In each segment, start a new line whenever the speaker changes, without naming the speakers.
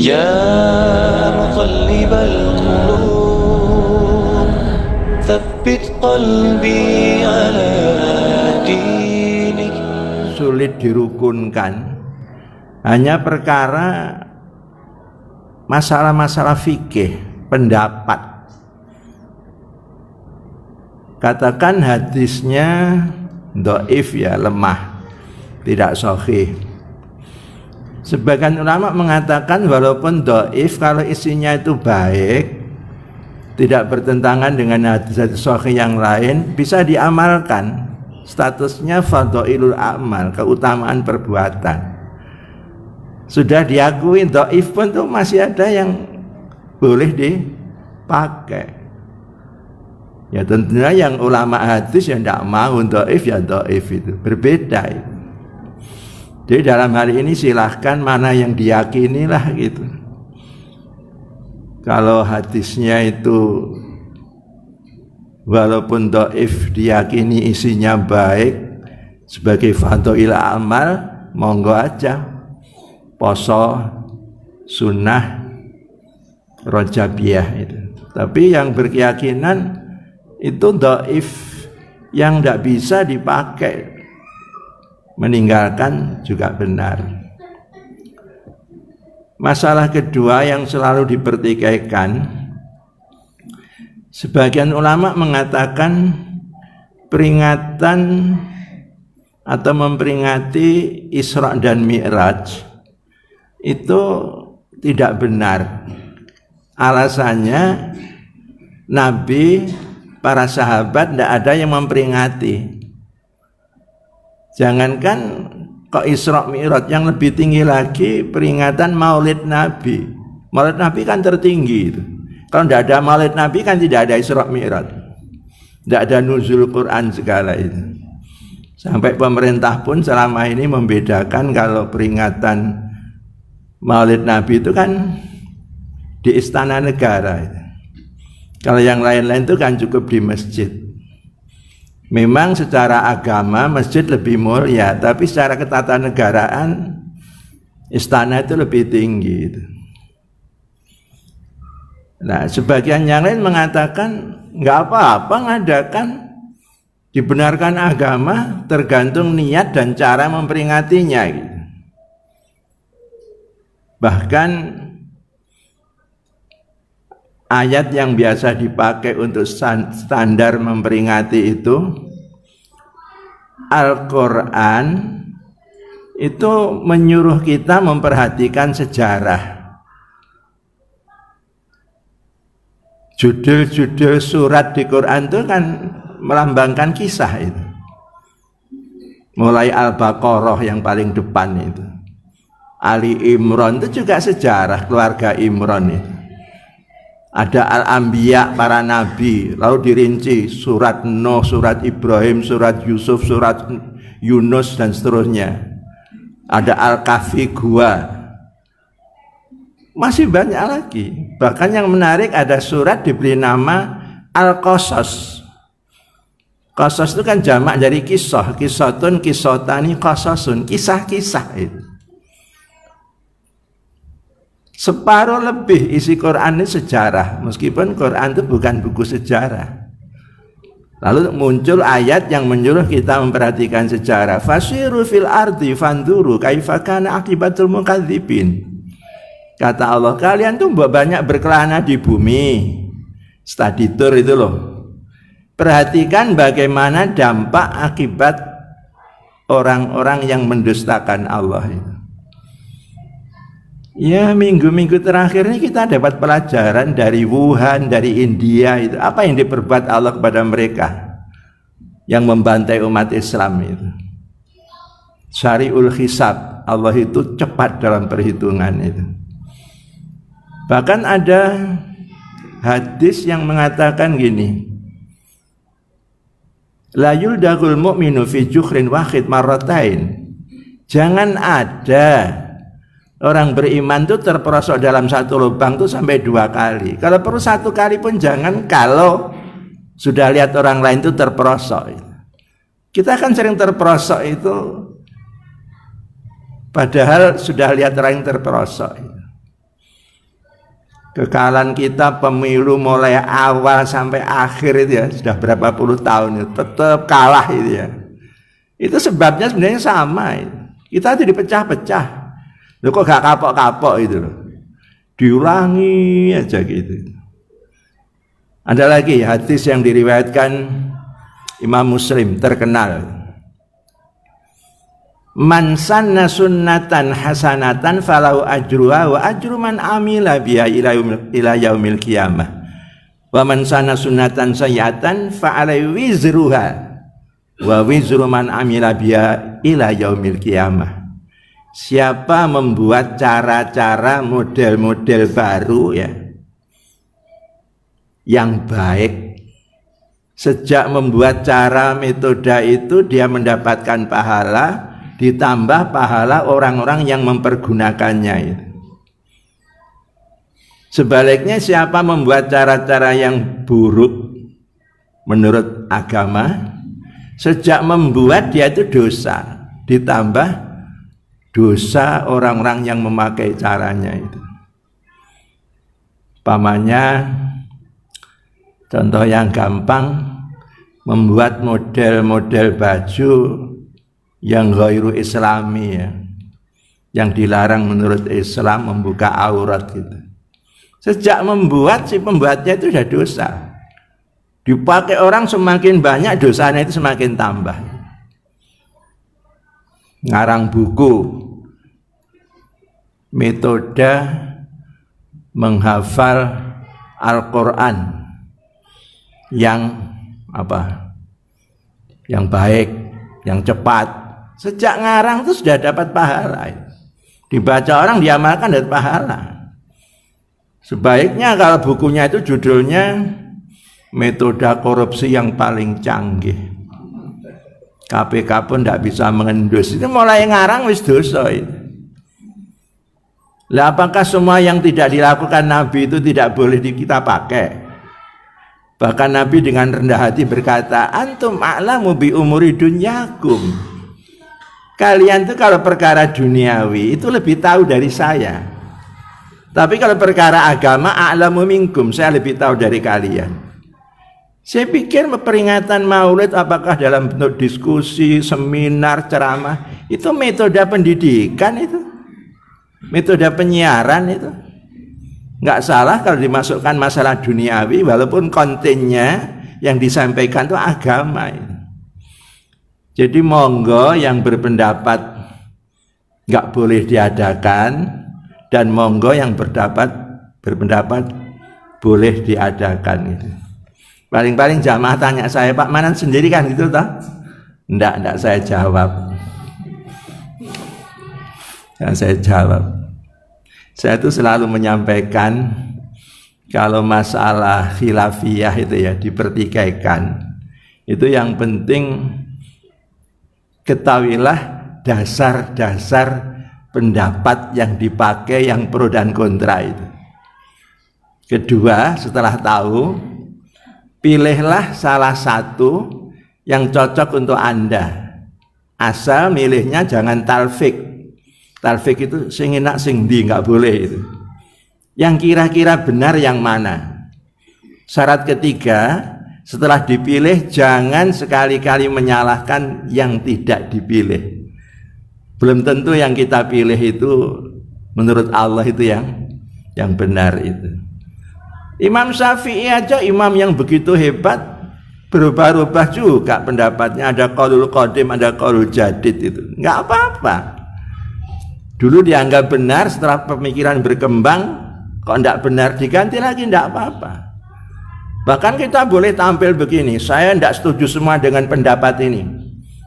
يا مقلب القلوب ثبت قلبي على دينك.
Sulit dirukunkan hanya perkara masalah-masalah fikih, pendapat. Katakan hadisnya dhaif, ya, lemah, tidak sahih. Sebagian ulama mengatakan walaupun dhaif, kalau isinya itu baik, tidak bertentangan dengan hadis-hadis sahih yang lain, bisa diamalkan. Statusnya fadhailul a'mal, keutamaan perbuatan. Sudah diakui dhaif pun tuh masih ada yang boleh dipakai. Ya tentunya yang ulama hadis yang tidak mau dhaif, ya dhaif, itu berbeda itu. Jadi dalam hal ini silahkan mana yang diyakini lah gitu. Kalau hadisnya itu walaupun dhaif diyakini isinya baik sebagai fadhail amal, monggo aja. Poso sunnah rajabiyah itu. Tapi yang berkeyakinan itu dhaif, yang tidak bisa dipakai, meninggalkan juga benar. Masalah kedua yang selalu dipertikaikan, sebagian ulama mengatakan peringatan atau memperingati Isra dan Mi'raj itu tidak benar. Alasannya Nabi, para sahabat tidak ada yang memperingati. Jangankan kok Isra Mi'raj, yang lebih tinggi lagi peringatan Maulid Nabi. Maulid Nabi kan tertinggi itu. Kalau tidak ada Maulid Nabi kan tidak ada Isra Mi'raj, tidak ada nuzul Quran segala itu. Sampai pemerintah pun selama ini membedakan kalau peringatan Maulid Nabi itu kan di istana negara itu. Kalau yang lain-lain itu kan cukup di masjid. Memang secara agama masjid lebih mulia, tapi secara ketatanegaraan istana itu lebih tinggi itu. Nah, sebagian yang lain mengatakan nggak apa-apa ngadakan, dibenarkan agama, tergantung niat dan cara memperingatinya gitu. Bahkan ayat yang biasa dipakai untuk standar memperingati itu, Al-Quran itu menyuruh kita memperhatikan sejarah. Judul-judul surat di Quran itu kan melambangkan kisah itu. Mulai Al-Baqarah yang paling depan itu, Ali Imran itu juga sejarah keluarga Imran itu. Ada Al-Anbiya, para nabi, lalu dirinci surat Nuh, surat Ibrahim, surat Yusuf, surat Yunus dan seterusnya. Ada Al-Kahfi, gua. Masih banyak lagi. Bahkan yang menarik ada surat diberi nama Al-Qasas. Qasas itu kan jamak dari kisah, kisatun, kisotani, qasasun, kisah-kisah itu. Separuh lebih isi Quran ini sejarah, meskipun Quran itu bukan buku sejarah. Lalu muncul ayat yang menyuruh kita memperhatikan sejarah. Fasiru fil ardi fanduru kaifa kana akibatul mukadzibin. Kata Allah, kalian tuh banyak berkelana di bumi. Study tour itu loh. Perhatikan bagaimana dampak akibat orang-orang yang mendustakan Allah itu. Ya, minggu-minggu terakhir ini kita dapat pelajaran dari Wuhan, dari India itu. Apa yang diperbuat Allah kepada mereka yang membantai umat Islam itu. Syari'ul hisab, Allah itu cepat dalam perhitungan itu. Bahkan ada hadis yang mengatakan gini, la yuldagul mu'minu fi jukhrin wahid marratain. Jangan ada orang beriman itu terperosok dalam satu lubang itu sampai 2 kali. Kalau perlu 1 kali pun jangan, kalau sudah lihat orang lain itu terperosok. Kita kan sering terperosok itu padahal sudah lihat orang yang terperosok. Kekalahan kita pemilu mulai awal sampai akhir itu ya, sudah berapa puluh tahun itu tetap kalah itu ya. Itu sebabnya sebenarnya sama. Kita itu dipecah-pecah. Loh kok gak kapok-kapok itu loh. Diulangi aja gitu. Ada lagi hadis yang diriwayatkan Imam Muslim terkenal. Man sanna sunnatan hasanatan falau ajruha wa ajru man amila biha ila yaumil qiyamah. Wa man sanna sunnatan sayyi'atan fa alaihi wizruha wa wizru man amila biha ila yaumil qiyamah. Siapa membuat cara-cara model-model baru ya yang baik, sejak membuat cara metode itu dia mendapatkan pahala, ditambah pahala orang-orang yang mempergunakannya itu. Sebaliknya siapa membuat cara-cara yang buruk menurut agama, sejak membuat dia itu dosa, ditambah dosa orang-orang yang memakai caranya itu. Pamannya, contoh yang gampang, membuat model-model baju yang ghairu islami ya, yang dilarang menurut Islam, membuka aurat gitu. Sejak membuat, si pembuatnya itu sudah dosa. Dipakai orang semakin banyak, dosanya itu semakin tambah. Ngarang buku metode menghafal Al-Quran yang apa? Yang baik, yang cepat. Sejak ngarang itu sudah dapat pahala. Dibaca orang, diamalkan dapat pahala. Sebaiknya kalau bukunya itu judulnya metode korupsi yang paling canggih. KPK pun tidak bisa mengendus. Itu mulai ngarang wis dosa itu. Lah apakah semua yang tidak dilakukan Nabi itu tidak boleh kita pakai? Bahkan Nabi dengan rendah hati berkata, antum a'lamu bi umuri dunyakum. Kalian tuh kalau perkara duniawi itu lebih tahu dari saya. Tapi kalau perkara agama, a'lamu minkum, saya lebih tahu dari kalian. Saya pikir peringatan Maulid apakah dalam bentuk diskusi, seminar, ceramah, itu metode pendidikan itu. Metode penyiaran itu. Nggak salah kalau dimasukkan masalah duniawi, walaupun kontennya yang disampaikan itu agama itu. Jadi monggo yang berpendapat nggak boleh diadakan, dan monggo yang berpendapat boleh diadakan itu. Paling-paling jamaah tanya saya, Pak Manan sendiri kan gitu toh? Enggak saya jawab. Dan saya jawab. Saya itu selalu menyampaikan kalau masalah khilafiyah itu ya dipertikaikan. Itu yang penting ketahuilah dasar-dasar pendapat yang dipakai yang pro dan kontra itu. Kedua, setelah tahu, pilihlah salah satu yang cocok untuk Anda. Asal milihnya jangan talfik. Talfik itu sing enak sing ndi, nggak boleh itu. Yang kira-kira benar yang mana. Syarat ketiga, setelah dipilih jangan sekali-kali menyalahkan yang tidak dipilih. Belum tentu yang kita pilih itu menurut Allah itu yang benar itu. Imam Syafi'i aja, imam yang begitu hebat, berubah-ubah juga pendapatnya. Ada qaulul qadim, ada qaulul jadid itu. Enggak apa-apa. Dulu dianggap benar, setelah pemikiran berkembang, kok enggak benar, diganti lagi, enggak apa-apa. Bahkan kita boleh tampil begini, saya enggak setuju semua dengan pendapat ini.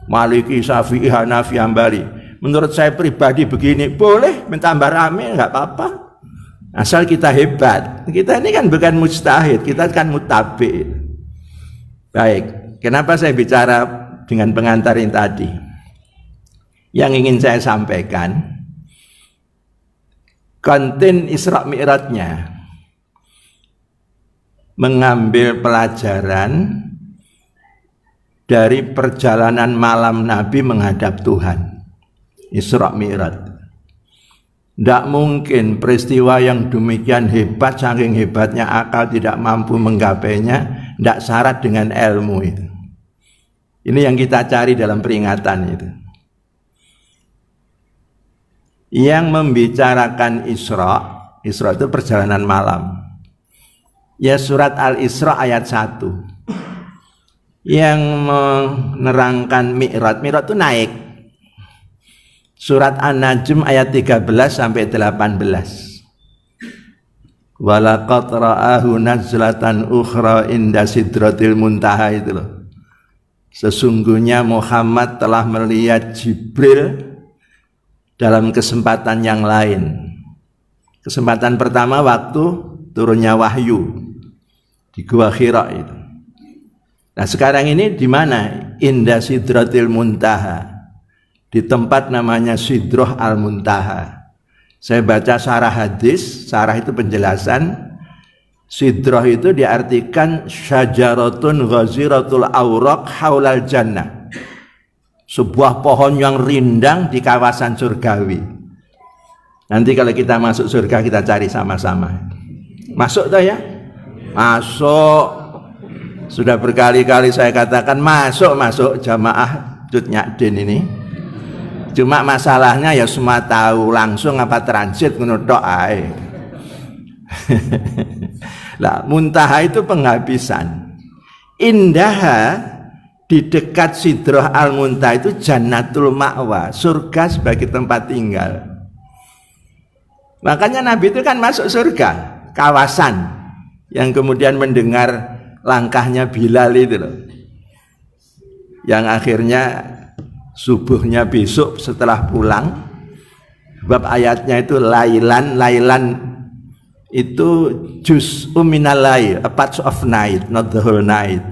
Maliki, Syafi'i, Hanafi, Hambali. Menurut saya pribadi begini, boleh mentambah rame, enggak apa-apa. Asal kita hebat. Kita ini kan bukan mujtahid, kita kan mutabi. Baik, kenapa saya bicara dengan pengantar ini tadi? Yang ingin saya sampaikan, konten Isra Mi'rajnya mengambil pelajaran dari perjalanan malam Nabi menghadap Tuhan. Isra Mi'raj. Tidak mungkin peristiwa yang demikian hebat, saking hebatnya akal tidak mampu menggapainya, tidak syarat dengan ilmu itu. Ini yang kita cari dalam peringatan itu. Yang membicarakan Isra itu perjalanan malam. Ya surat Al-Isra ayat 1. Yang menerangkan Mi'raj itu naik. Surat An-Najm ayat 13 sampai 18. Walaqad ra'ahu nazlatan ukhra inda sidratil muntaha itu loh. Sesungguhnya Muhammad telah melihat Jibril dalam kesempatan yang lain. Kesempatan pertama waktu turunnya wahyu di Gua Hira itu. Nah, sekarang ini di mana? Inda sidratil muntaha. Di tempat namanya Sidroh Al-Muntaha. Saya baca syarah hadis, syarah itu penjelasan. Sidroh itu diartikan syajaratun ghaziratul awraq haulal jannah. Sebuah pohon yang rindang di kawasan surgawi. Nanti kalau kita masuk surga kita cari sama-sama. Masuk toh ya? Masuk. Sudah berkali-kali saya katakan masuk jamaah Cut Nyakdin ini. Cuma masalahnya ya semua tahu langsung apa transit ngono tok ae. Lah, muntaha itu penghabisan. Indaha di dekat Sidroh Al-Muntaha itu Jannatul Ma'wa, surga sebagai tempat tinggal. Makanya Nabi itu kan masuk surga, kawasan yang kemudian mendengar langkahnya Bilal itu loh. Yang akhirnya subuhnya besok setelah pulang, bab ayatnya itu lailan itu juz'un minal lail, a part of night, not the whole night.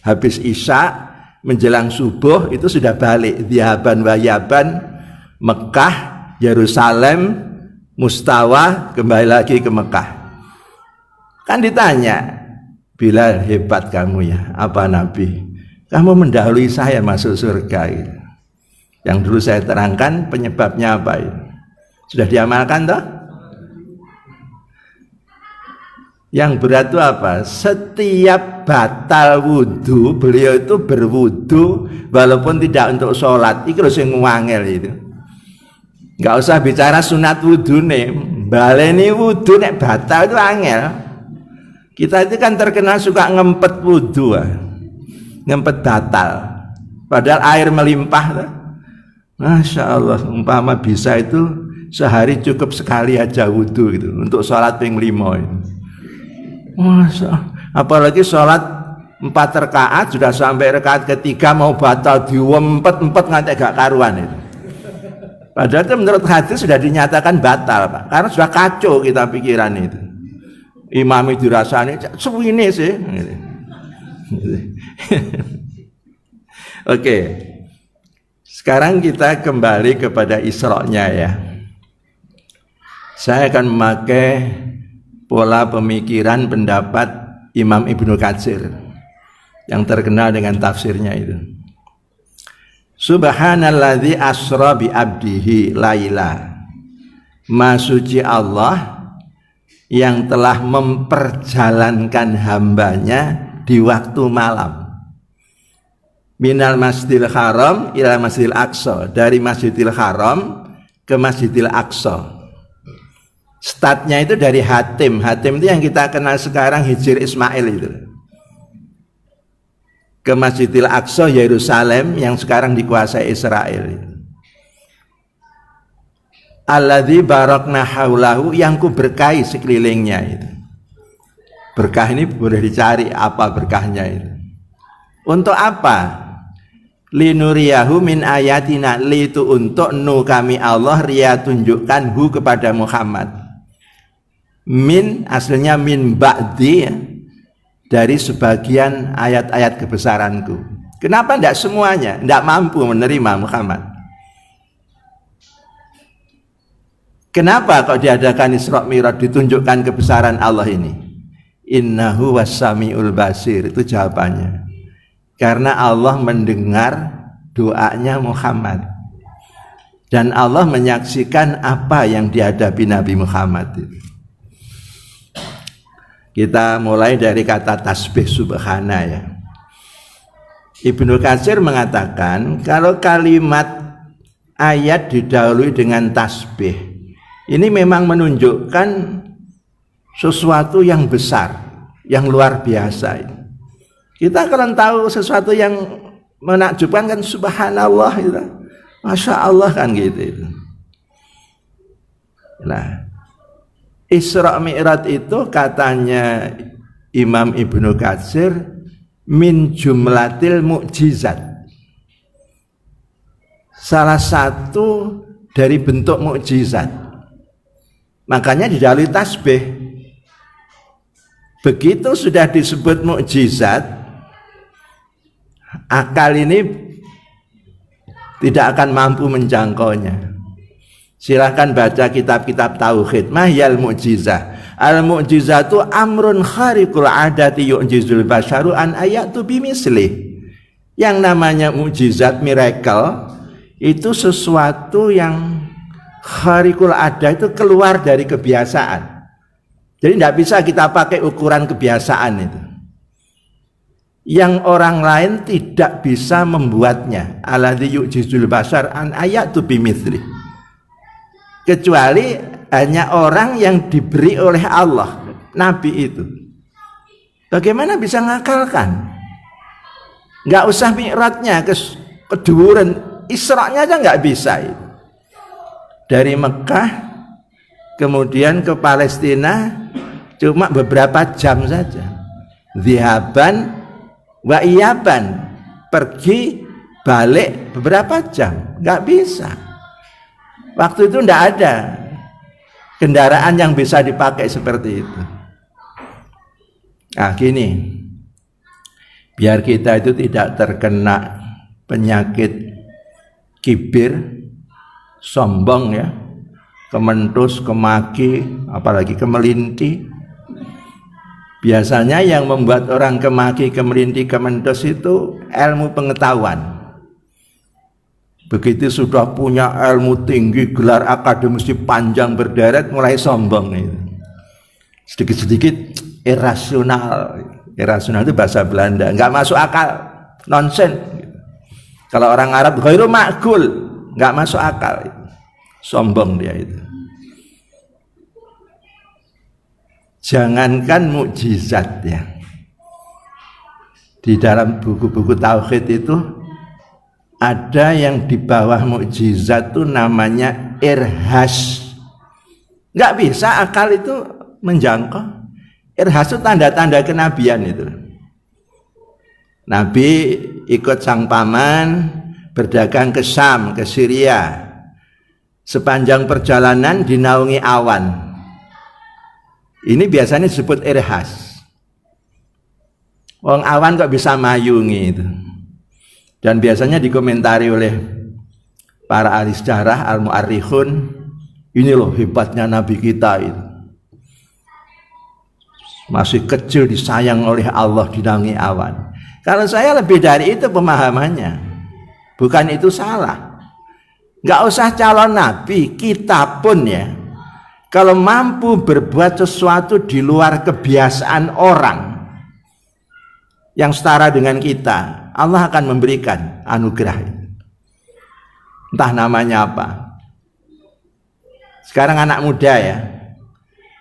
Habis isya menjelang subuh itu sudah balik Dhahaban wa Yaban, Mekah, Yerusalem, Mustawa, kembali lagi ke Mekah. Kan ditanya, Bilal, hebat kamu ya. Apa Nabi? Kamu mendahului saya masuk surga gitu. Yang dulu saya terangkan penyebabnya apa itu? Sudah diamalkan toh? Yang berat itu apa? Setiap batal wudhu, beliau itu berwudhu walaupun tidak untuk sholat. Itu harus ngwangel itu. Nggak usah bicara sunat wudhu nih, baleni wudhu nek batal itu angel. Kita itu kan terkenal suka ngempet wudhu, ngempet batal. Padahal air melimpah. Masya Allah, umpama bisa itu sehari cukup sekali aja wudhu gitu untuk sholat ping 5 itu. Masa, apalagi sholat 4 rakaat sudah sampai rakaat ketiga mau batal diwempet-empet nganti gak karuan itu. Padahal itu menurut hadis sudah dinyatakan batal Pak, karena sudah kacau kita pikiran itu. Imam itu rasanya suwine sih. Oke. Sekarang kita kembali kepada Isra-nya ya. Saya akan memakai pola pemikiran pendapat Imam Ibnu Katsir yang terkenal dengan tafsirnya itu. Subhanalladzi asra bi abdihi laila. Maha suci Allah yang telah memperjalankan hambanya di waktu malam. Minal Masjidil Haram ila Masjidil Aqsa, dari Masjidil Haram ke Masjidil Aqsa. Statnya itu dari Hatim. Hatim itu yang kita kenal sekarang Hijr Ismail itu. Ke Masjidil Aqsa Yerusalem yang sekarang dikuasai Israel. Alladzi barakna haulahu, yang ku berkahi sekelilingnya itu. Berkah ini boleh dicari apa berkahnya itu. Untuk apa? Linuriyahu min ayatina, li itu untuk nu kami Allah ria tunjukkan hu kepada Muhammad. Min aslinya min ba'di ya, dari sebagian ayat-ayat kebesaranku. Kenapa tidak semuanya? Tidak mampu menerima Muhammad. Kenapa kok diadakan Isra Mi'raj, ditunjukkan kebesaran Allah ini? Innahu was-sami'ul basir, itu jawabannya. Karena Allah mendengar doanya Muhammad. Dan Allah menyaksikan apa yang dihadapi Nabi Muhammad itu. Kita mulai dari kata tasbih subhana ya. Ibnu Katsir mengatakan kalau kalimat ayat didahului dengan tasbih, ini memang menunjukkan sesuatu yang besar, yang luar biasa. Kita kalau tahu sesuatu yang menakjubkan kan subhanallah gitu. Masya Allah kan gitu. Nah, Isra Mi'raj itu katanya Imam Ibnu Katsir min jumlatil mukjizat. Salah satu dari bentuk mukjizat. Makanya didahului tasbih. Begitu sudah disebut mukjizat, akal ini tidak akan mampu menjangkaunya. Silahkan baca kitab-kitab tauhid. Mahyal mu'jizah. Al-mu'jizatu amrun khariqul adati yu'jizul basyaru an ayatu bimislih. Yang namanya mukjizat, miracle, itu sesuatu yang khariqul adat, itu keluar dari kebiasaan. Jadi tidak bisa kita pakai ukuran kebiasaan itu. Yang orang lain tidak bisa membuatnya. Alladzi yu'jizul basyar an ayatu bimithli. Kecuali hanya orang yang diberi oleh Allah, Nabi itu. Bagaimana bisa ngakalkan? Nggak usah mi'rajnya keduren, Isra'nya aja nggak bisa itu. Dari Mekah kemudian ke Palestina cuma beberapa jam saja. Zihaban wa iyaban, pergi balik beberapa jam, nggak bisa. Waktu itu nggak ada kendaraan yang bisa dipakai seperti itu. Nah gini, biar kita itu tidak terkena penyakit kibir, sombong ya, kementus, kemaki, apalagi kemelinti. Biasanya yang membuat orang kemaki, kemelinti, kementus itu ilmu pengetahuan. Begitu sudah punya ilmu tinggi, gelar akademisi panjang berderet, mulai sombong itu. Sedikit-sedikit irasional. Irasional itu bahasa Belanda, nggak masuk akal, nonsen. Kalau orang Arab ghairu ma'qul, nggak masuk akal. Sombong dia itu. Jangankan mukjizat ya. Di dalam buku-buku tauhid itu ada yang di bawah mukjizat itu namanya irhas. Nggak bisa akal itu menjangkau. Irhas itu tanda-tanda kenabian itu. Nabi ikut sang paman berdagang ke Syam, ke Syria. Sepanjang perjalanan dinaungi awan. Ini biasanya disebut irhas. Wong awan kok bisa mayungi itu. Dan biasanya dikomentari oleh para ahli sejarah, al-mu'arrikhun, ini loh hebatnya Nabi kita itu. Masih kecil disayang oleh Allah dinaungi awan. Kalau saya lebih dari itu pemahamannya. Bukan itu salah. Nggak usah calon Nabi, kita pun ya. Kalau mampu berbuat sesuatu di luar kebiasaan orang yang setara dengan kita, Allah akan memberikan anugerah. Entah namanya apa. Sekarang anak muda ya.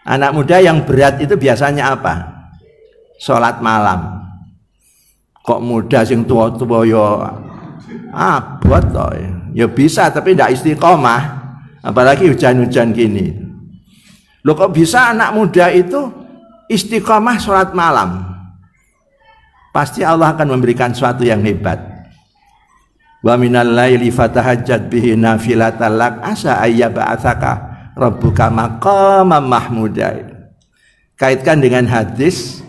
Anak muda yang berat itu biasanya apa? Sholat malam. Kok muda sing tua-tua ya abot toh ya. Ya bisa tapi tidak istiqomah. Apalagi hujan-hujan gini. Loh kok bisa anak muda itu istiqomah sholat malam? Pasti Allah akan memberikan sesuatu yang hebat. Wa minal laili fatahajjat bihi nafilatan lak asa ayyaba'atsaka rabbuka maqaman mahmuda. Kaitkan dengan hadis,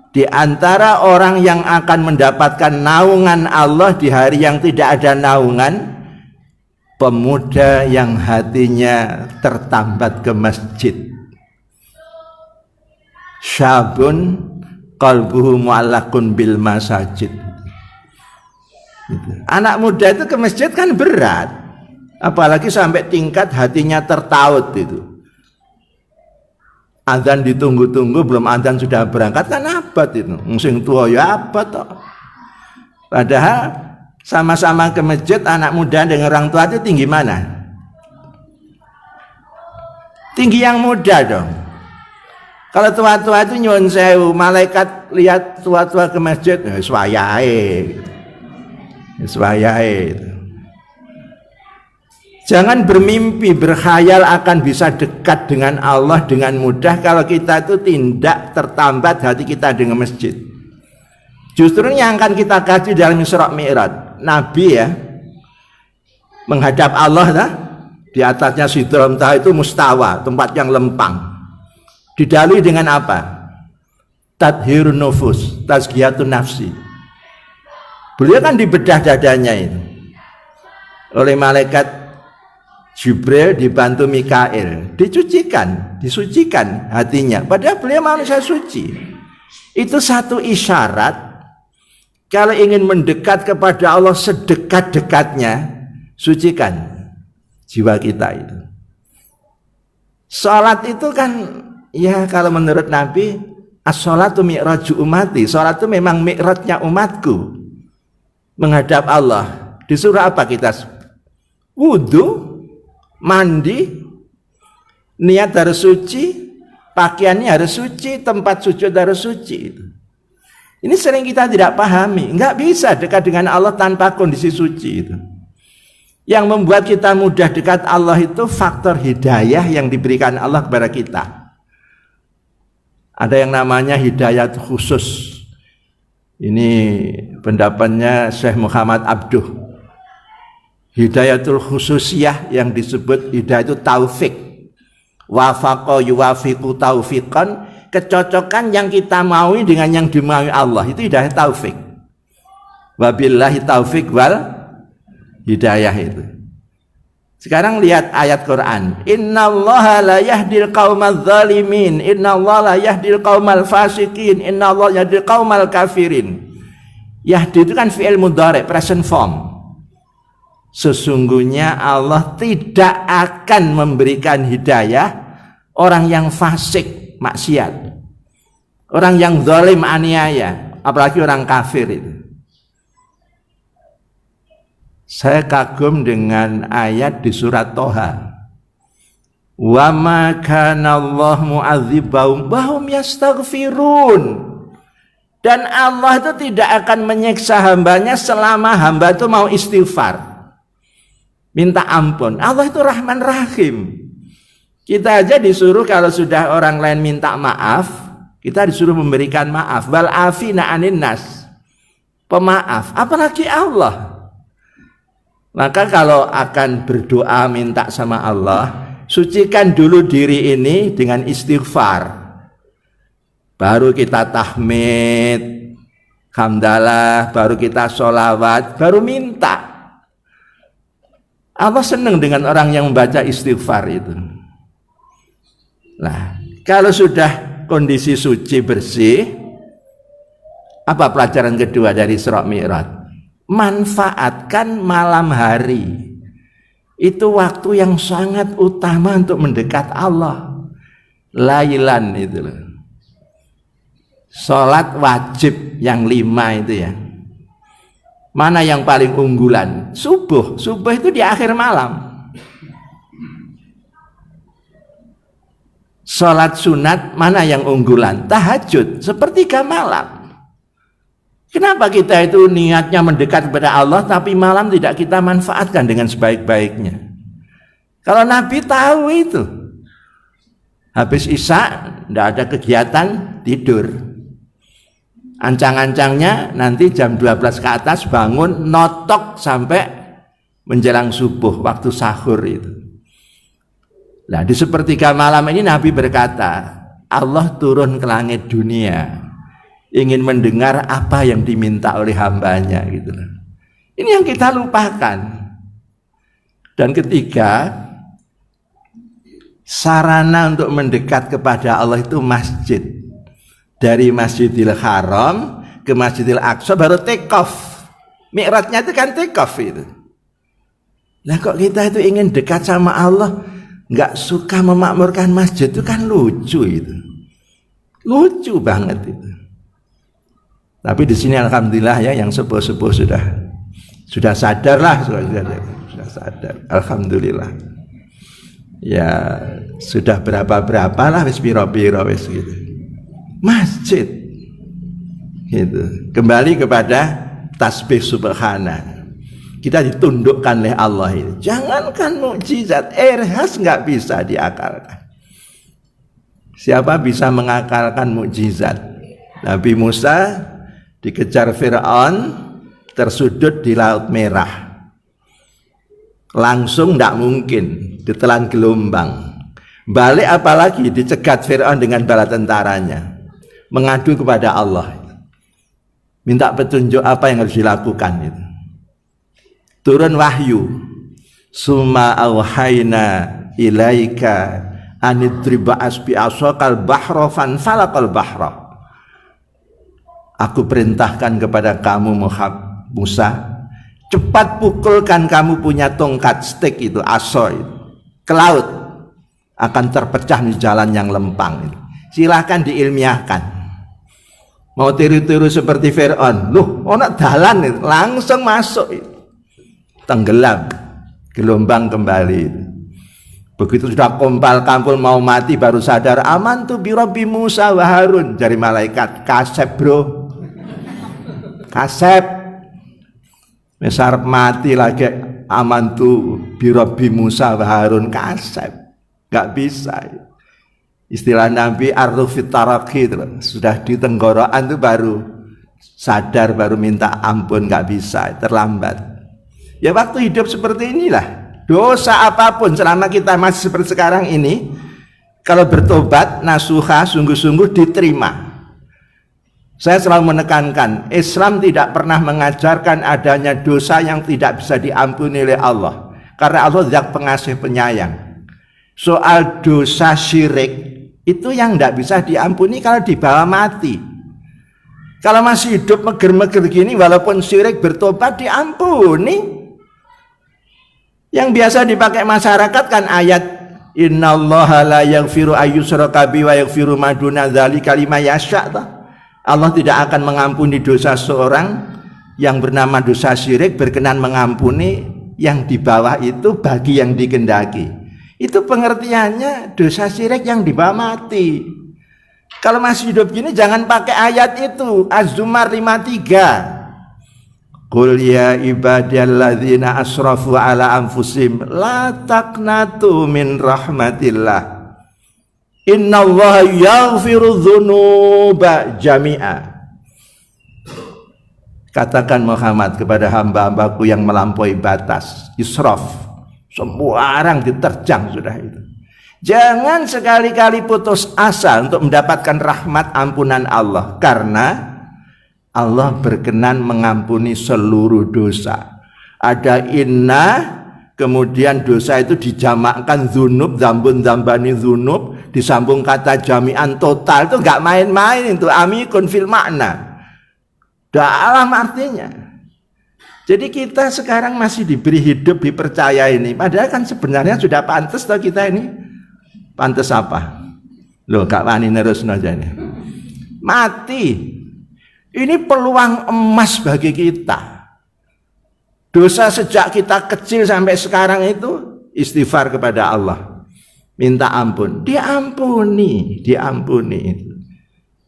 di antara orang yang akan mendapatkan naungan Allah di hari yang tidak ada naungan, pemuda yang hatinya tertambat ke masjid. Syabun qalbuhu mu'allaqun bil masajid. Anak muda itu ke masjid kan berat. Apalagi sampai tingkat hatinya tertaut itu. Adzan ditunggu-tunggu, belum adzan sudah berangkat, kan abad itu. Sing tua ya abad toh. Padahal sama-sama ke masjid, anak muda dengan orang tua itu tinggi mana? Tinggi yang muda dong. Kalau tua-tua itu nyuwun sewu, malaikat lihat tua-tua ke masjid, swayahe. Swayahe. Jangan bermimpi, berkhayal akan bisa dekat dengan Allah dengan mudah kalau kita itu tidak tertambat hati kita dengan masjid. Justru yang akan kita kaji dalam Isra Mi'raj, Nabi ya menghadap Allah dah, di atasnya Sidratul Muntaha itu mustawa, tempat yang lempang. Didalui dengan apa? Tadhirun nufus, tazkiyatun nafsi. Beliau kan dibedah dadanya itu oleh malaikat Jibril dibantu Mikail, disucikan hatinya. Padahal beliau manusia suci. Itu satu isyarat kalau ingin mendekat kepada Allah sedekat-dekatnya, sucikan jiwa kita itu. Salat itu kan ya kalau menurut Nabi, as-salatu mi'raju umati. Salat itu memang mi'rajnya umatku menghadap Allah. Disuruh apa kita? Wudu, mandi, niat harus suci, pakaiannya harus suci, tempat sujud harus suci. Ini sering kita tidak pahami. Enggak bisa dekat dengan Allah tanpa kondisi suci itu. Yang membuat kita mudah dekat Allah itu faktor hidayah yang diberikan Allah kepada kita. Ada yang namanya hidayah khusus. Ini pendapatnya Syekh Muhammad Abduh. Hidayatul khususiyah yang disebut hidayah itu taufik. Wafaqa yuwafiqu taufiqan, kecocokan yang kita maui dengan yang dimaui Allah, itu hidayah taufik. Wabillahi taufik wal hidayah itu. Sekarang lihat ayat Quran. Innallaha la yahdil qaumadz zalimin, innallaha la yahdil qaumal fasiqin, innallaha yahdil qaumal kafirin. Yahdi itu kan fi'il mudhari', present form. Sesungguhnya Allah tidak akan memberikan hidayah orang yang fasik, maksiat, orang yang zalim, aniaya, apalagi orang kafir itu. Saya kagum dengan ayat di surat Toha. Wa ma kana Allah mu'adzibahum wa hum yastaghfirun. Dan Allah itu tidak akan menyiksa hambanya selama hamba itu mau istighfar, minta ampun. Allah itu Rahman Rahim. Kita aja disuruh kalau sudah orang lain minta maaf, kita disuruh memberikan maaf. Wal afina anin nas, pemaaf. Apalagi Allah. Maka kalau akan berdoa minta sama Allah, sucikan dulu diri ini dengan istighfar. Baru kita tahmid, hamdalah, baru kita sholawat, baru minta. Allah senang dengan orang yang membaca istighfar itu. Nah, kalau sudah kondisi suci bersih, apa pelajaran kedua dari Isra Mi'raj? Manfaatkan malam hari. Itu waktu yang sangat utama untuk mendekat Allah. Lailan itu loh. Salat wajib yang 5 itu ya. Mana yang paling unggulan? Subuh. Subuh itu di akhir malam. Salat sunat mana yang unggulan? Tahajud, sepertiga malam. Kenapa kita itu niatnya mendekat kepada Allah tapi malam tidak kita manfaatkan dengan sebaik-baiknya? Kalau Nabi tahu itu, habis Isya tidak ada kegiatan, tidur. Ancang-ancangnya nanti jam 12 ke atas bangun, notok sampai menjelang subuh, waktu sahur itu. Nah, di sepertiga malam ini Nabi berkata, Allah turun ke langit dunia ingin mendengar apa yang diminta oleh hambanya gitu. Ini yang kita lupakan. Dan ketiga, sarana untuk mendekat kepada Allah itu masjid. Dari Masjidil Haram ke Masjidil Aqsa baru take off. Mi'rajnya itu kan take off itu. Lah kok kita itu ingin dekat sama Allah, nggak suka memakmurkan masjid, itu kan lucu itu. Lucu banget itu. Tapi di sini alhamdulillah ya, yang sepuh-sepuh sudah sadar lah, sudah sadar. Alhamdulillah. Ya sudah berapa lah wis piro-piro wis gitu. Masjid gitu. Kembali kepada tasbih subhana. Kita ditundukkan oleh Allah ini. Jangankan mukjizat, irhas nggak bisa diakalkan. Siapa bisa mengakalkan mukjizat? Nabi Musa dikejar Fir'aun, tersudut di Laut Merah. Langsung tidak mungkin, ditelan gelombang. Balik apalagi dicegat Fir'aun dengan bala tentaranya. Mengadu kepada Allah. Minta petunjuk apa yang harus dilakukan itu. Turun wahyu. Summa auhayna ilaika anidriba asbi asokal bahra fanfalakal bahra. Aku perintahkan kepada kamu Muhammad Musa, cepat pukulkan kamu punya tongkat stik itu, aso itu, ke laut, akan terpecah di jalan yang lempang itu. Silahkan diilmiahkan. Mau tiru-tiru seperti Fir'aun, loh, ono dalan itu, langsung masuk itu. Tenggelam, gelombang kembali itu. Begitu sudah kompal kampul mau mati baru sadar, aman tuh bi Rabbi Musa wa Harun, dari malaikat. Kasep bro, kasep. Mesar mati lagi, aman tuh bi Rabbi Musa wa Harun, kasep. Gak bisa. Istilah Nabi arrufit taraki, sudah di tenggorokan tuh baru sadar, baru minta ampun, gak bisa, terlambat. Ya waktu hidup seperti inilah. Dosa apapun selama kita masih seperti sekarang ini, kalau bertobat nasuha sungguh-sungguh diterima. Saya selalu menekankan, Islam tidak pernah mengajarkan adanya dosa yang tidak bisa diampuni oleh Allah, karena Allah zat pengasih penyayang. Soal dosa syirik itu yang tidak bisa diampuni kalau dibawa mati. Kalau masih hidup meger-meger gini, walaupun syirik bertobat diampuni. Yang biasa dipakai masyarakat kan ayat innallaha la yaghfiru ayyushraka bihi wa yaghfiru ma duna dzalika liman yasha'. Allah tidak akan mengampuni dosa seorang yang bernama dosa syirik, berkenan mengampuni yang di bawah itu bagi yang dikehendaki. Itu pengertiannya dosa syirik yang dibawa mati. Kalau masih hidup gini jangan pakai ayat itu, Az-Zumar 53. Qul ya ibadiyalladzina asrafu ala anfusihim la taqnatu min rahmatillah. Innallaha yaghfiru dzunuba jami'a. Katakan Muhammad kepada hamba-hambaku yang melampaui batas, israf, semua orang diterjang sudah itu. Jangan sekali-kali putus asa untuk mendapatkan rahmat ampunan Allah, karena Allah berkenan mengampuni seluruh dosa. Ada inna, kemudian dosa itu dijamakkan dzunub, dzambun dzambani dzunub, disambung kata jami'an total, itu enggak main-main, itu amikun fil makna. Dalam artinya. Jadi kita sekarang masih diberi hidup, dipercaya ini, padahal kan sebenarnya sudah pantas toh kita ini. Pantas apa? Loh, gak wani nerusno aja ini. Mati. Ini peluang emas bagi kita. Dosa sejak kita kecil sampai sekarang itu istighfar kepada Allah. Minta ampun. Diampuni.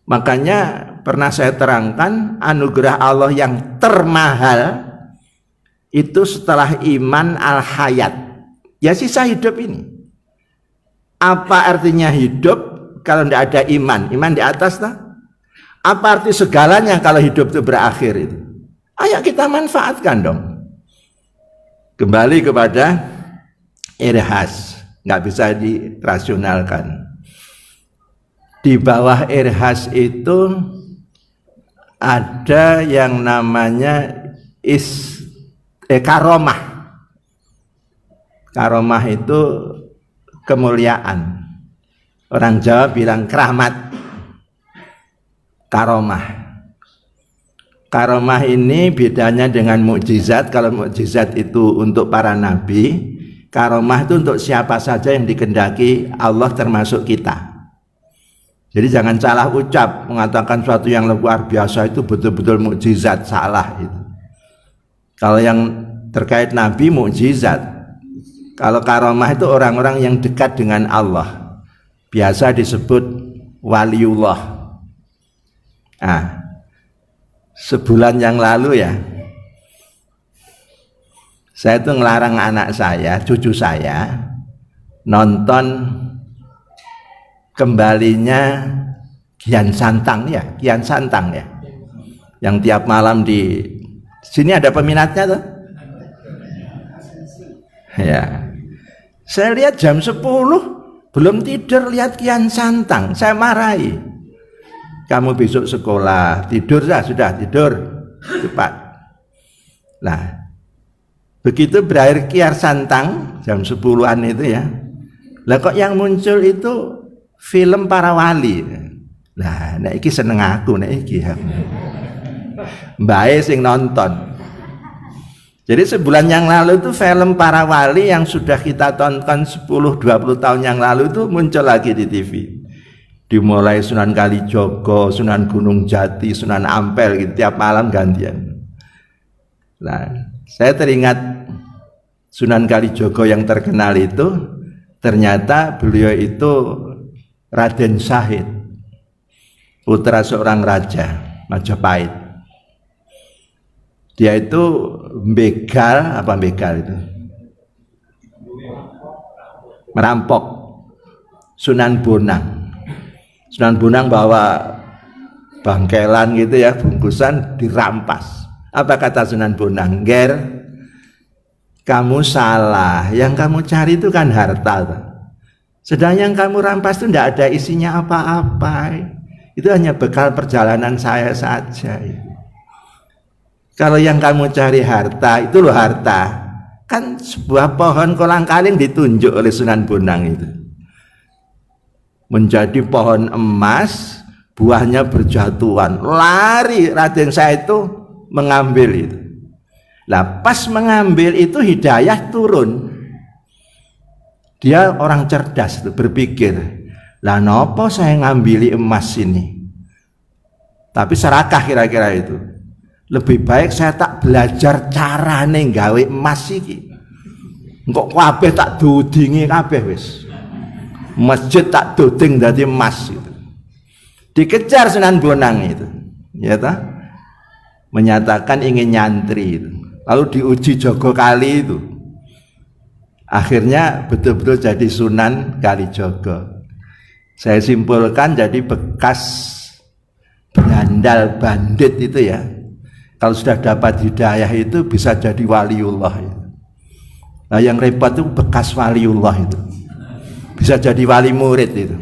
Makanya pernah saya terangkan anugerah Allah yang termahal itu setelah iman al-hayat. Ya sisa hidup ini. Apa artinya hidup kalau tidak ada iman? Iman di atas lah. Apa arti segalanya kalau hidup itu berakhir itu? Ayo kita manfaatkan dong. Kembali kepada irhas, nggak bisa dirasionalkan. Di bawah irhas itu ada yang namanya karomah. Karomah itu kemuliaan. Orang Jawa bilang keramat. Karomah Karomah ini bedanya dengan mukjizat. Kalau mukjizat itu untuk para nabi, karomah itu untuk siapa saja yang dikehendaki Allah termasuk kita. Jadi jangan salah ucap mengatakan suatu yang luar biasa itu betul-betul mukjizat, salah itu. Kalau yang terkait nabi mukjizat. Kalau karomah itu orang-orang yang dekat dengan Allah. Biasa disebut waliullah. Nah, sebulan yang lalu ya, saya tuh ngelarang anak saya, cucu saya, nonton kembalinya Kian Santang ya, Kian Santang ya, yang tiap malam di sini ada peminatnya tuh. Ya, saya lihat jam 10 belum tidur lihat Kian Santang, saya marahi. Kamu besok sekolah, tidur sudah tidur cepat. Nah, begitu berakhir Kian Santang jam 10-an itu ya, lah kok yang muncul itu film para wali. Nah, nek iki seneng aku nek iki. Mbae sing nonton. Jadi sebulan yang lalu itu film para wali yang sudah kita tonton 10-20 tahun yang lalu itu muncul lagi di TV. Dimulai Sunan Kalijogo, Sunan Gunung Jati, Sunan Ampel gitu, tiap malam gantian. Nah, saya teringat Sunan Kalijogo yang terkenal itu ternyata beliau itu Raden Syahid, putra seorang raja Majapahit. Dia itu begal itu? Merampok Sunan Bonang. Sunan Bonang bawa bangkelan gitu ya, bungkusan dirampas. Apa kata Sunan Bonang? Ger, kamu salah. Yang kamu cari itu kan harta. Sedang yang kamu rampas itu tidak ada isinya apa-apa. Itu hanya bekal perjalanan saya saja. Kalau yang kamu cari harta, itu loh harta. Kan sebuah pohon kolang-kaling ditunjuk oleh Sunan Bonang itu. Menjadi pohon emas, buahnya berjatuhan. Lari Raden saya itu mengambil itu. Lah pas mengambil itu hidayah turun. Dia orang cerdas itu berpikir, lah nopo saya ngambil emas ini. Tapi serakah kira-kira itu. Lebih baik saya tak belajar carane gawe emas iki. Engkok kabeh tak dudingi kabeh wis. Masjid tak duding dadi emas itu. Dikejar Sunan Bonang itu. Ya toh? Menyatakan ingin nyantri itu. Lalu diuji Jogokali itu. Akhirnya betul-betul jadi Sunan Kalijogo. Saya simpulkan jadi bekas berandal bandit itu ya. Kalau sudah dapat hidayah itu bisa jadi waliullah itu. Nah yang repot itu bekas waliullah itu. Bisa jadi wali murid itu.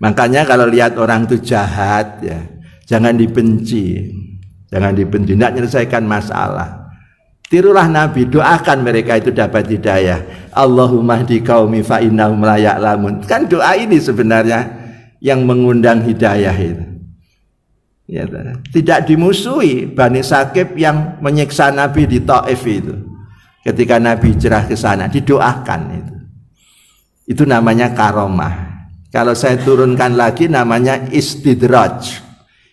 Makanya kalau lihat orang itu jahat ya, jangan dibenci. Jangan dibenci, tidak menyelesaikan masalah. Tirulah Nabi, doakan mereka itu dapat hidayah. Allahumma hdi qaumi fa innahum la ya'lamun. Kan doa ini sebenarnya yang mengundang hidayah itu. Ya, tidak dimusuhi Bani Sakib yang menyiksa Nabi di Taif itu. Ketika Nabi hijrah ke sana, didoakan itu. Itu namanya karomah. Kalau saya turunkan lagi namanya istidraj.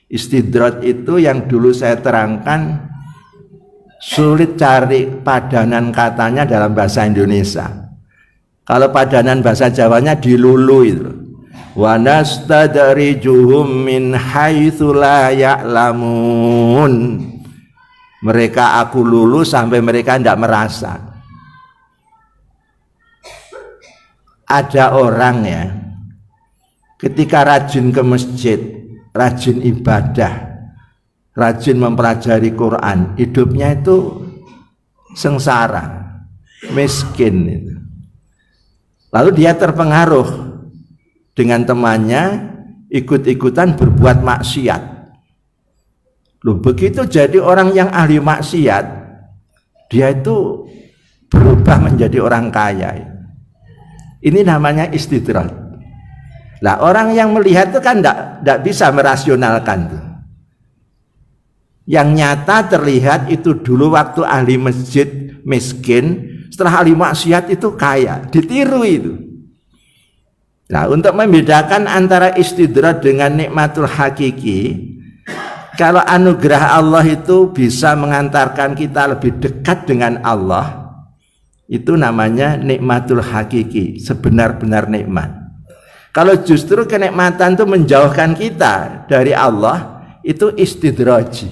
Istidraj itu yang dulu saya terangkan. Sulit cari padanan katanya dalam bahasa Indonesia. Kalau padanan bahasa Jawanya dilulu itu. Wa nastadrijuhum min haitsu la ya'lamun. Mereka aku lulu sampai mereka tidak merasa. Ada orang ya, ketika rajin ke masjid, rajin ibadah, rajin mempelajari Quran, hidupnya itu sengsara, miskin itu. Lalu dia terpengaruh dengan temannya, ikut-ikutan berbuat maksiat. Loh, begitu jadi orang yang ahli maksiat, dia itu berubah menjadi orang kaya. Ini namanya istidraj. Lah orang yang melihat itu kan tidak bisa merasionalkan tuh. Yang nyata terlihat itu dulu waktu ahli masjid miskin, setelah ahli maksiat itu kaya, ditiru itu. Nah, untuk membedakan antara istidraj dengan nikmatul hakiki, kalau anugerah Allah itu bisa mengantarkan kita lebih dekat dengan Allah, itu namanya nikmatul hakiki, sebenar-benar nikmat. Kalau justru kenikmatan itu menjauhkan kita dari Allah, itu istidraj.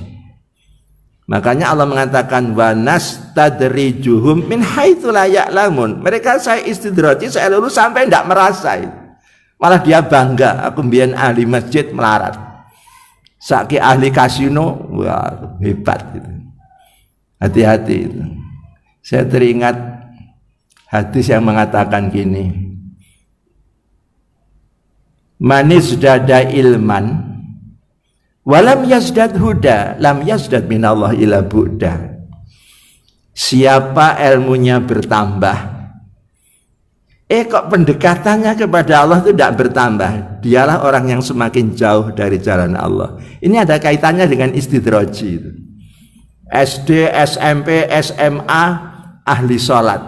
Makanya Allah mengatakan wa nastadrijuhum min haitsu la ya'lamun. Mereka saya istidraji, saya lulus sampai tidak merasa itu. Malah dia bangga, aku mbiyen ahli masjid melarat. Saiki ahli kasino, wah hebat gitu. Hati-hati itu. Saya teringat hadis yang mengatakan gini. Manis dada ilman walam yazdad huda lam yazdad minallah ila bu'da. Siapa ilmunya bertambah, kok pendekatannya kepada Allah itu tidak bertambah, dialah orang yang semakin jauh dari jalan Allah. Ini ada kaitannya dengan istidraj itu. SD, SMP, SMA ahli sholat,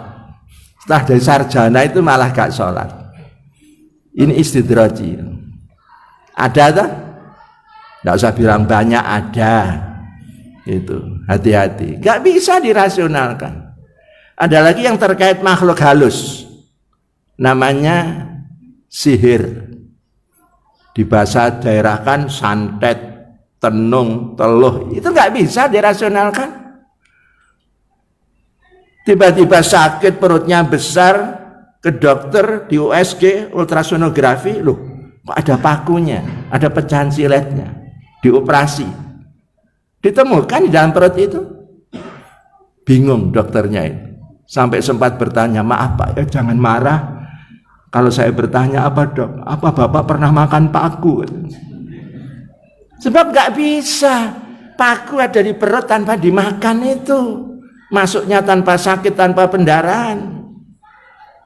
setelah dari sarjana itu malah gak sholat. Ini istidraj. Ada tak? Tidak usah bilang banyak, ada. Itu hati-hati, gak bisa dirasionalkan. Ada lagi yang terkait makhluk halus, namanya sihir. Di bahasa daerah kan santet, tenung, teluh, itu gak bisa dirasionalkan. Tiba-tiba sakit, perutnya besar, ke dokter di USG ultrasonografi, loh kok ada pakunya, ada pecahan siletnya, dioperasi, ditemukan di dalam perut itu. Bingung dokternya itu, sampai sempat bertanya, maaf Pak ya, jangan marah kalau saya bertanya, apa dok, apa Bapak pernah makan paku? Sebab gak bisa, paku ada di perut tanpa dimakan itu, masuknya tanpa sakit, tanpa pendarahan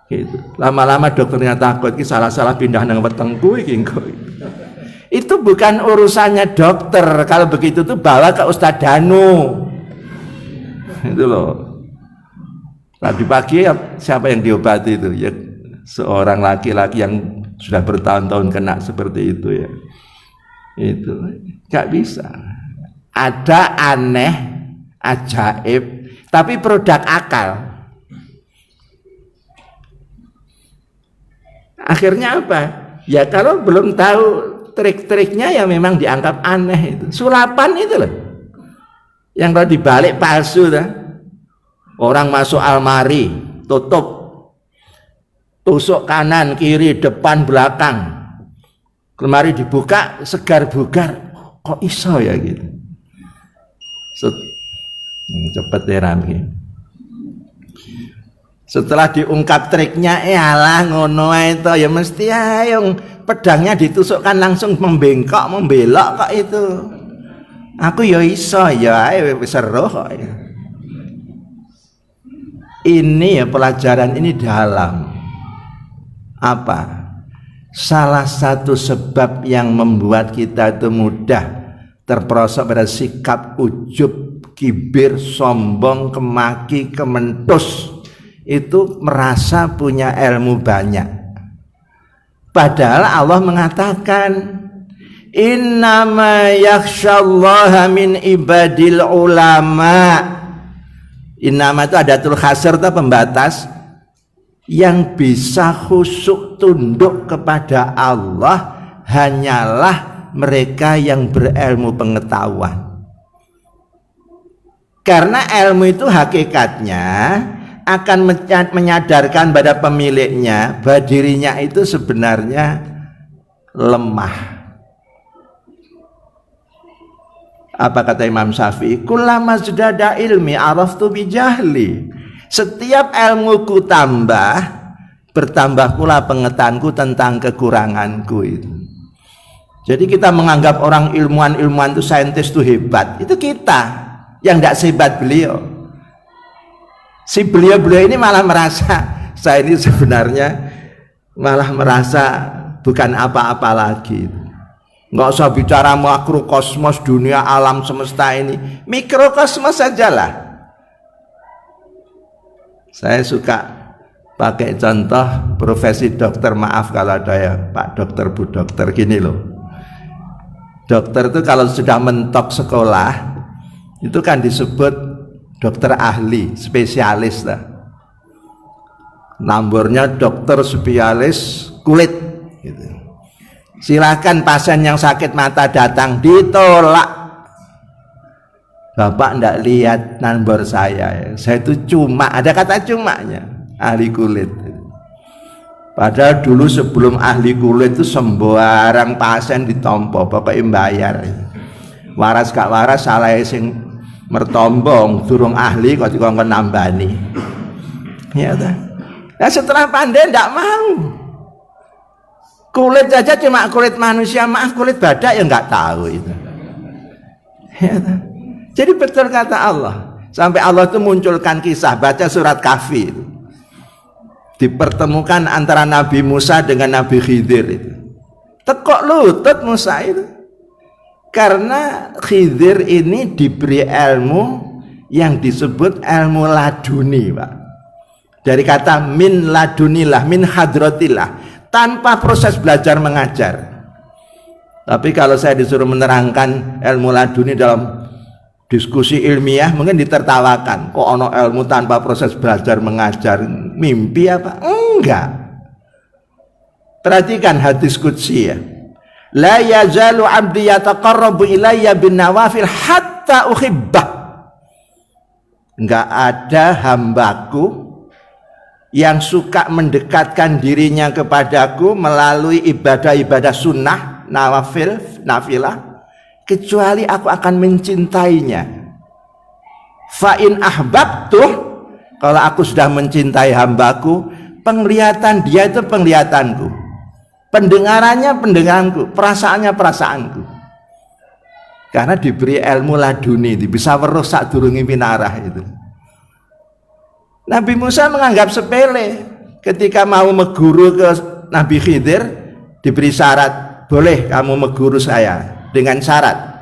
gitu. Lama-lama dokternya takut, salah-salah pindah nang wetengku iki. Itu bukan urusannya dokter. Kalau begitu tuh bawa ke Ustadz Danu. Itu loh. Tadi pagi siapa yang diobati itu? Ya seorang laki-laki yang sudah bertahun-tahun kena seperti itu ya. Itu gak bisa. Ada aneh, ajaib, tapi produk akal. Akhirnya apa? Ya kalau belum tahu trik-triknya ya memang dianggap aneh itu. Sulapan itu loh. Yang kalau dibalik palsu dah. Orang masuk almari, tutup, tusuk kanan, kiri, depan, belakang. Lemari dibuka, segar bugar. Kok iso ya gitu. Cepet ya Rami. Setelah diungkap triknya, alah ngono itu ya mesti yang pedangnya ditusukkan langsung membengkok, membelok kok itu. Aku ya iso ya, seru kok. Ini ya pelajaran ini dalam. Apa? Salah satu sebab yang membuat kita itu mudah terperosok pada sikap ujub, kibir, sombong, kemaki, kementus, itu merasa punya ilmu banyak. Padahal Allah mengatakan innama yakhsyallaha min ibadil ulama. Innama itu adatul khasr atau pembatas. Yang bisa khusyuk tunduk kepada Allah hanyalah mereka yang berilmu pengetahuan. Karena ilmu itu hakikatnya akan menyadarkan pada pemiliknya bahwa dirinya itu sebenarnya lemah. Apa kata Imam Syafi'i? Kullama zdada ilmi araftu bijahli. Setiap ilmuku tambah, bertambah pula pengetahuanku tentang kekuranganku itu. Jadi kita menganggap orang ilmuwan itu saintis itu hebat. Itu kita yang tidak sehebat beliau. Si beliau ini malah merasa saya ini sebenarnya malah merasa bukan apa-apa lagi. Nggak usah bicara makrokosmos, dunia alam semesta ini, mikrokosmos sajalah. Saya suka pakai contoh profesi dokter, maaf kalau ada ya Pak Dokter, Bu Dokter, gini loh. Dokter itu kalau sudah mentok sekolah itu kan disebut dokter ahli, spesialis lah. Nomornya dokter spesialis kulit gitu. Silakan pasien yang sakit mata datang, ditolak. Bapak ndak lihat nomor saya itu cuma, ada kata cumanya, ahli kulit. Padahal dulu sebelum ahli kulit itu sembarang pasien ditompo, pokoknya bayar. Waras gak waras salah sing mertombong, durung ahli kok dikongkon nambani. Ya ta. Nah, setelah pandai ndak mau. Kulit saja cuma kulit manusia, maaf kulit badak ya nggak tahu itu. Ya ta. Jadi betul kata Allah. Sampai Allah itu munculkan kisah, baca surat Kahfi itu. Dipertemukan antara Nabi Musa dengan Nabi Khidir itu. Tekok lutut Musa itu. Karena Khidir ini diberi ilmu yang disebut ilmu laduni, Pak. Dari kata min ladunillah, min hadratillah, tanpa proses belajar mengajar. Tapi kalau saya disuruh menerangkan ilmu laduni dalam diskusi ilmiah mungkin ditertawakan. Kok ono ilmu tanpa proses belajar mengajar, mimpi apa? Enggak. Perhatikan hadis qudsi ya. La yazalu abdi yataqarrabu ilayya bin nawafil hatta uhibbah. Enggak ada hambaku yang suka mendekatkan dirinya kepadaku melalui ibadah-ibadah sunnah, nawafil, nafilah, kecuali aku akan mencintainya. Fa in ahbabtuh, kalau aku sudah mencintai hambaku, penglihatan dia itu penglihatanku, pendengarannya pendengaranku, perasaannya perasaanku. Karena diberi ilmu laduni, bisa weruh sadurunge pinarah itu. Nabi Musa menganggap sepele ketika mau meguru ke Nabi Khidir, diberi syarat, boleh kamu meguru saya dengan syarat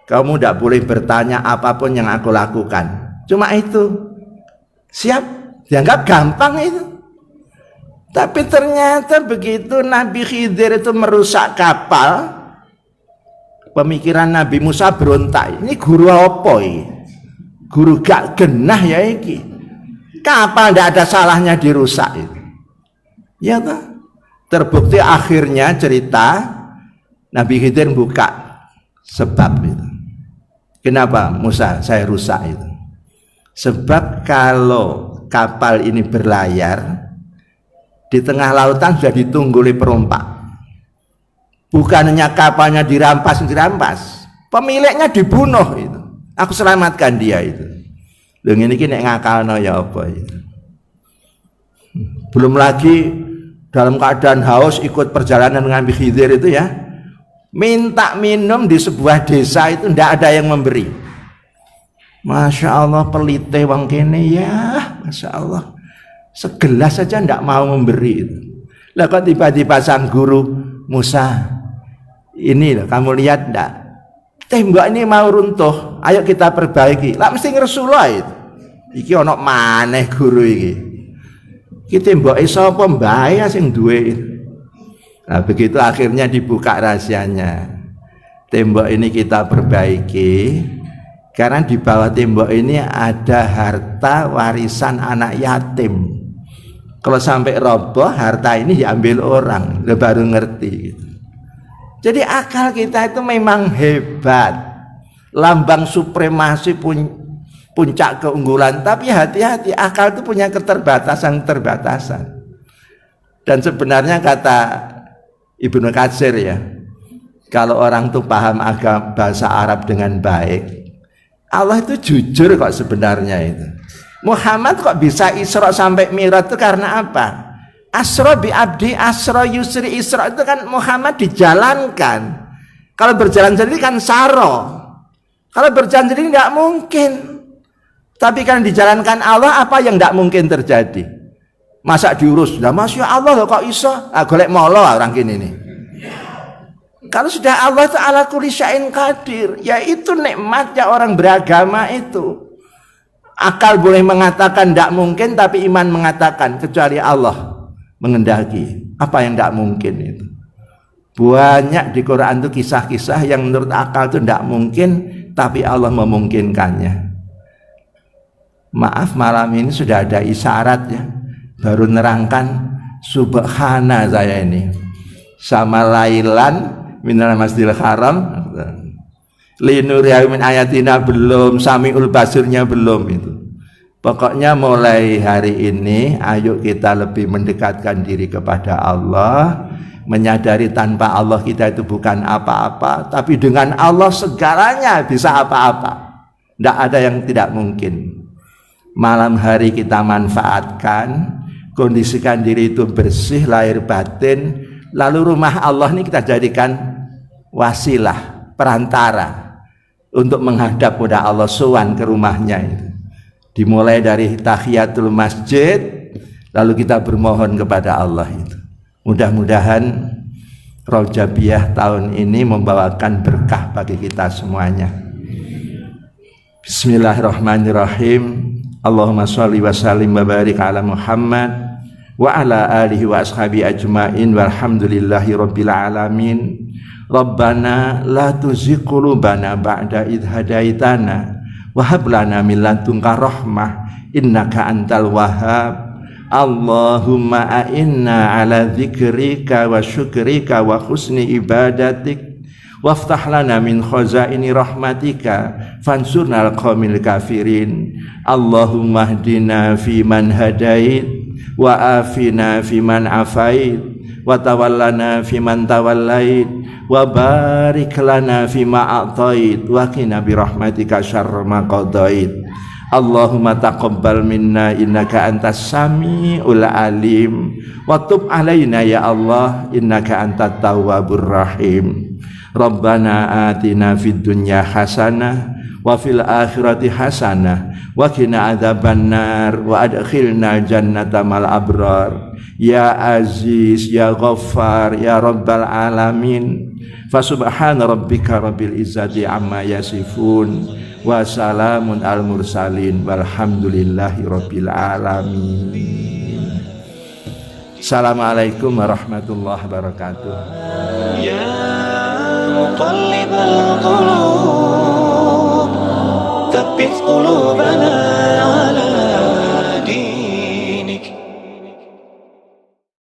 kamu tidak boleh bertanya apapun yang aku lakukan, cuma itu. Siap, dianggap gampang itu. Tapi ternyata begitu Nabi Khidir itu merusak kapal, pemikiran Nabi Musa berontak, ini guru apa ini? Guru gak genah ya iki. Kapal tidak ada salahnya dirusak itu. Ya toh? Terbukti akhirnya cerita Nabi Khidir buka sebab itu. Kenapa Musa saya rusak itu? Sebab kalau kapal ini berlayar di tengah lautan sudah ditunggu oleh perompak. Bukan hanya kapalnya dirampas, pemiliknya dibunuh itu. Aku selamatkan dia itu. Lho ngene iki nek ngakalno ya apa itu. Belum lagi dalam keadaan haus ikut perjalanan dengan Nabi Khidir itu ya, minta minum di sebuah desa itu tidak ada yang memberi. Masya Allah pelite wong kene ya, Masya Allah segelas saja tidak mau memberi itu. Lah kok tiba-tiba sang guru Musa, ini loh kamu lihat enggak, tembok ini mau runtuh, ayo kita perbaiki. Lah mesti ngersula itu. Iki ana maneh guru iki. Iki temboke sapa mbae sing duwe. Nah, begitu akhirnya dibuka rahasianya. Tembok ini kita perbaiki karena di bawah tembok ini ada harta warisan anak yatim. Kalau sampai roboh harta ini diambil orang, udah baru ngerti gitu. Jadi akal kita itu memang hebat, lambang supremasi puncak keunggulan. Tapi hati-hati, akal itu punya keterbatasan. Dan sebenarnya kata Ibnu Katsir ya, kalau orang itu paham agama bahasa Arab dengan baik, Allah itu jujur kok sebenarnya itu. Muhammad kok bisa Isra sampai Mi'raj itu karena apa? Asra bi abdi, asra yusri, Isra itu kan Muhammad dijalankan. Kalau berjalan sendiri kan saro. Kalau berjalan sendiri nggak mungkin. Tapi kan dijalankan Allah, apa yang nggak mungkin terjadi? Masa diurus? Lah Masya Allah kok iso? Ah golek molo orang kini nih. Kalau sudah Allah Ta'ala kulli syai'in qadir, yaitu nikmatnya orang beragama itu. Akal boleh mengatakan tidak mungkin, tapi iman mengatakan kecuali Allah mengendaki. Apa yang tidak mungkin itu? Banyak di Quran itu kisah-kisah yang menurut akal itu tidak mungkin, tapi Allah memungkinkannya. Maaf, malam ini sudah ada isyarat ya, baru nerangkan subhana saya ini sama lailan minal masjidil haram linuriya min ayatina belum, samiul basirnya belum itu. Pokoknya mulai hari ini ayo kita lebih mendekatkan diri kepada Allah, menyadari tanpa Allah kita itu bukan apa-apa, tapi dengan Allah segalanya bisa apa-apa. Tidak ada yang tidak mungkin. Malam hari kita manfaatkan, kondisikan diri itu bersih lahir batin, lalu rumah Allah ini kita jadikan wasilah, perantara untuk menghadap kepada Allah, sowan ke rumahnya itu. Dimulai dari tahiyatul masjid, lalu kita bermohon kepada Allah itu. Mudah-mudahan Rajabiyah tahun ini membawakan berkah bagi kita semuanya. Bismillahirrahmanirrahim. Allahumma sholli wa sallim wa barik ala Muhammad wa ala alihi wa ashabi ajmain walhamdulillahi rabbil alamin. Rabbana la tuzigh qulubana ba'da idh hadaitana wa hab lana min ladunka rahmah innaka antal wahhab. Allahumma a'inna ala dzikrika wa syukrika wa husni ibadatik waftah lana min khazaini rahmatika fansurna al-qawmil kafirin. Allahumma hdina fi man hadait wa afina fi man afait wa tawallana fi man tawallait wa barik lana fi ma a'tait wa qina bi rahmatika syarra ma qadait. Allahumma taqabbal minna innaka antas samiul alim wa tub alaina ya Allah innaka antat tawwabur rahim. Rabbana atina fid dunya hasanah wa fil akhirati hasanah wa qina adzabannar wa adkhilna jannata mal abrar. Ya Aziz ya Ghaffar ya Rabbal alamin. Fa subhana rabbika rabbil izzati amma yasifun wa salamun al mursalin walhamdulillahi rabbil alamin. Assalamualaikum warahmatullahi wabarakatuh.
Ya muqallibal qulub thabbit qulubana